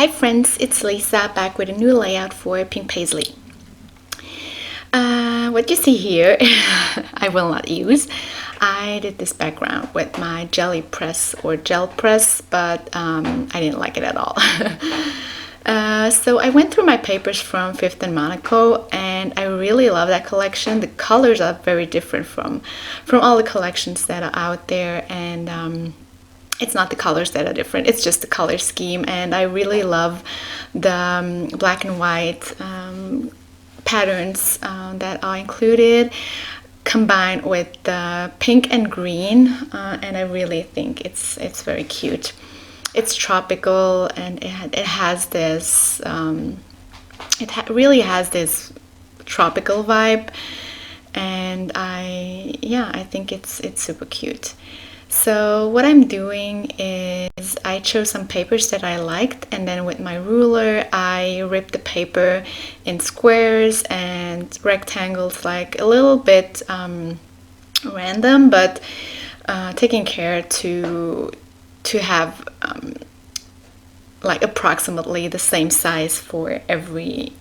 Hi friends, it's Lisa back with a new layout for Pink Paisley. What you see here, I will not use. I did this background with my jelly press or gel press, but I didn't like it at all. So I went through my papers from Fifth and Monaco, and I really love that collection. The colors are very different from all the collections that are out there, and it's not the colors that are different, it's just the color scheme. And I really love the black and white patterns that are included, combined with the pink and green, and I really think it's very cute. It's tropical, and it has this really has this tropical vibe, and I think it's super cute. So what I'm doing is I chose some papers that I liked, and then with my ruler I ripped the paper in squares and rectangles, like a little bit random, but taking care to have like approximately the same size for every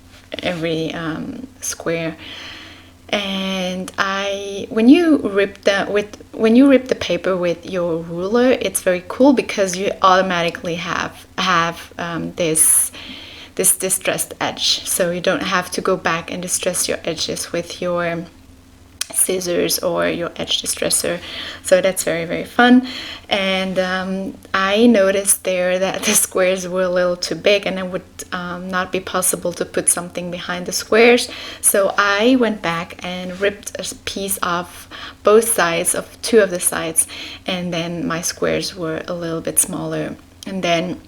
square. And when you rip the paper with your ruler, it's very cool because you automatically have this distressed edge, so you don't have to go back and distress your edges with your scissors or your edge distresser. So that's very, very fun. And I noticed there that the squares were a little too big, and it would not be possible to put something behind the squares. So I went back and ripped a piece off both sides of two of the sides, and then my squares were a little bit smaller. And then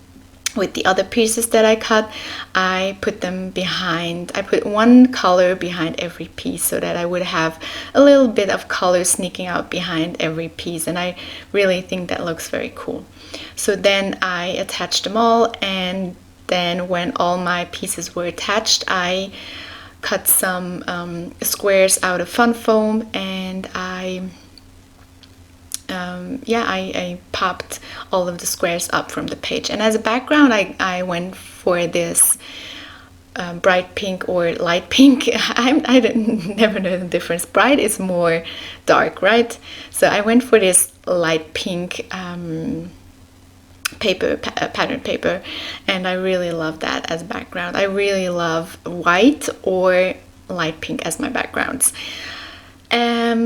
with the other pieces that I cut, I put them behind. I put one color behind every piece so that I would have a little bit of color sneaking out behind every piece, and I really think that looks very cool. So then I attached them all, and then when all my pieces were attached, I cut some squares out of fun foam, and I popped all of the squares up from the page. And as a background, I went for this bright pink or light pink. I never know the difference. Bright is more dark, right? So I went for this light pink pattern paper, and I really love that as background. I really love white or light pink as my backgrounds.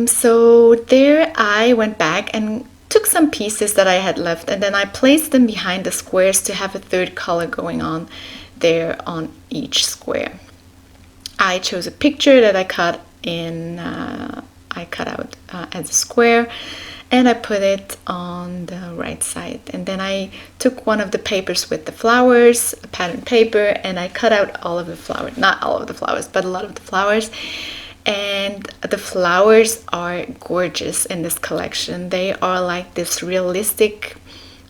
So there I went back and took some pieces that I had left, and then I placed them behind the squares to have a third color going on there on each square. I chose a picture that I cut out as a square, and I put it on the right side. And then I took one of the papers with the flowers, a pattern paper, and I cut out all of the flowers, not all of the flowers, but a lot of the flowers. And the flowers are gorgeous in this collection. They are like this realistic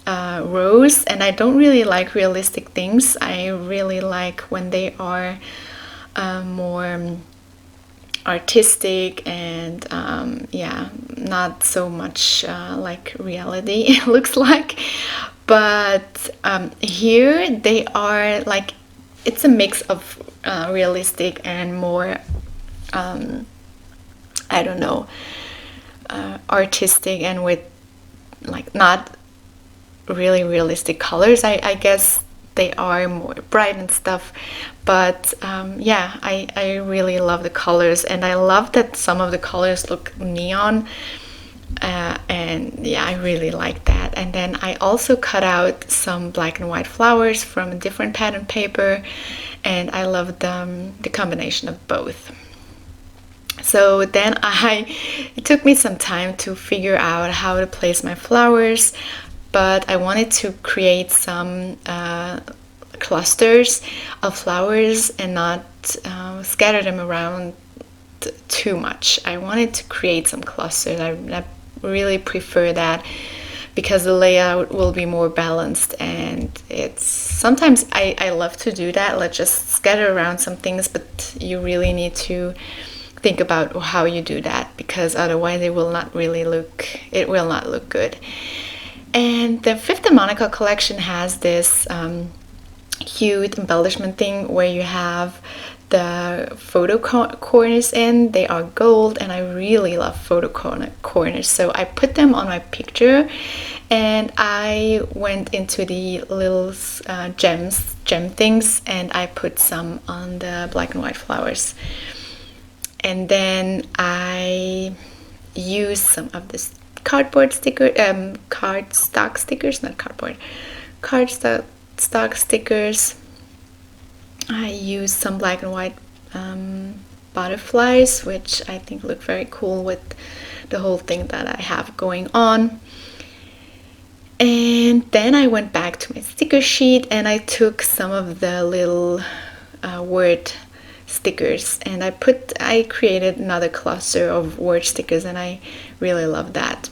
rose, and I don't really like realistic things. I really like when they are more artistic and not so much like reality it looks like. But here they are like, it's a mix of realistic and more I don't know, artistic, and with like not really realistic colors. I guess they are more bright and stuff, but I really love the colors, and I love that some of the colors look neon, and I really like that. And then I also cut out some black and white flowers from a different pattern paper, and I love the combination of both. So then it took me some time to figure out how to place my flowers, but I wanted to create some clusters of flowers and not scatter them around too much. I wanted to create some clusters. I really prefer that because the layout will be more balanced, and it's sometimes I love to do that. Let's just scatter around some things, but you really need to think about how you do that, because otherwise it will not look good. And the Fifth and Monaco collection has this cute embellishment thing where you have the photo corners in. They are gold, and I really love photo corners, so I put them on my picture, and I went into the little gem things, and I put some on the black and white flowers. And then I used some of this cardboard sticker, cardstock stickers, not cardboard, cardstock stickers. I used some black and white butterflies, which I think look very cool with the whole thing that I have going on. And then I went back to my sticker sheet, and I took some of the little word stickers, and I created another cluster of word stickers, and I really love that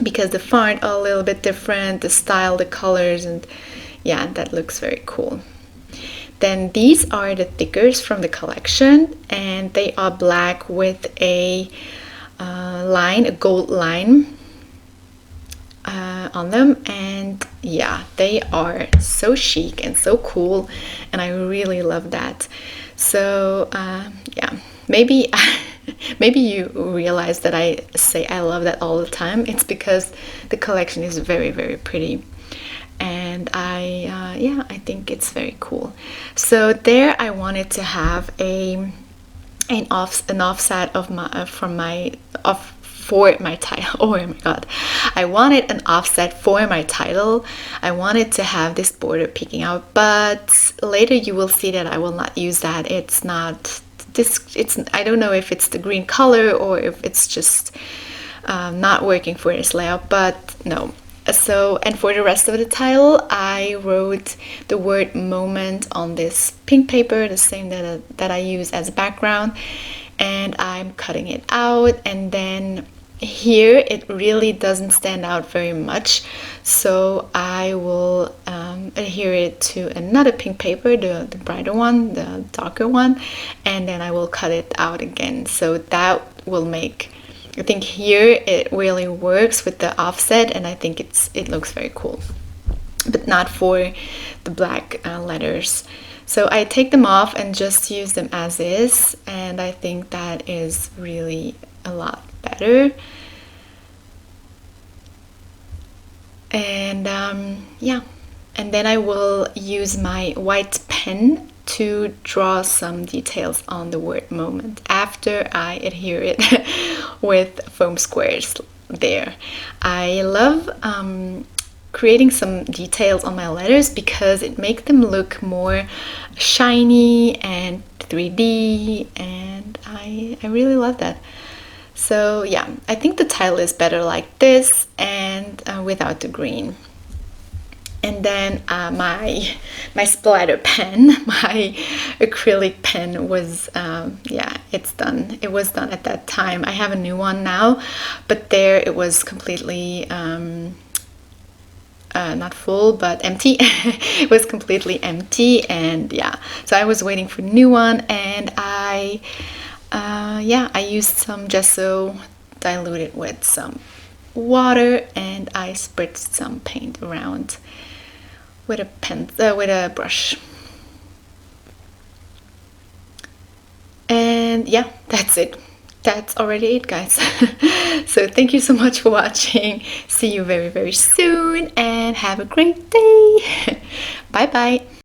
because the font are a little bit different, the style, the colors, and yeah, that looks very cool. Then these are the stickers from the collection, and they are black with a line, a gold line on them, and yeah, they are so chic and so cool, and I really love that. So yeah, maybe you realize that I say I love that all the time. It's because the collection is very, very pretty, and yeah, I think it's very cool. So there I wanted to have an offset of my for my title. Oh my god, I wanted an offset for my title. I wanted to have this border peeking out, but later you will see that I will not use that. It's not this, I don't know if it's the green color or if it's just not working for this layout, but no. So, and for the rest of the title, I wrote the word moment on this pink paper, the same that I use as a background, and I'm cutting it out. And then here it really doesn't stand out very much, so I will adhere it to another pink paper, the brighter one, the darker one, and then I will cut it out again. So that will make, I think here it really works with the offset, and I think it looks very cool, but not for the black letters. So I take them off and just use them as is, and I think that is really a lot better. And yeah, and then I will use my white pen to draw some details on the word moment after I adhere it with foam squares there. I love creating some details on my letters because it makes them look more shiny and 3D, and I really love that. So yeah, I think the title is better like this and without the green. And then my splatter pen, my acrylic pen was, yeah, it's done. It was done at that time. I have a new one now, but there it was completely, not full, but empty. It was completely empty, and yeah, so I was waiting for a new one, and yeah, I used some gesso, diluted with some water, and I spritzed some paint around with a brush. And yeah, that's it. That's already it, guys. So thank you so much for watching. See you very, very soon, and have a great day. Bye bye.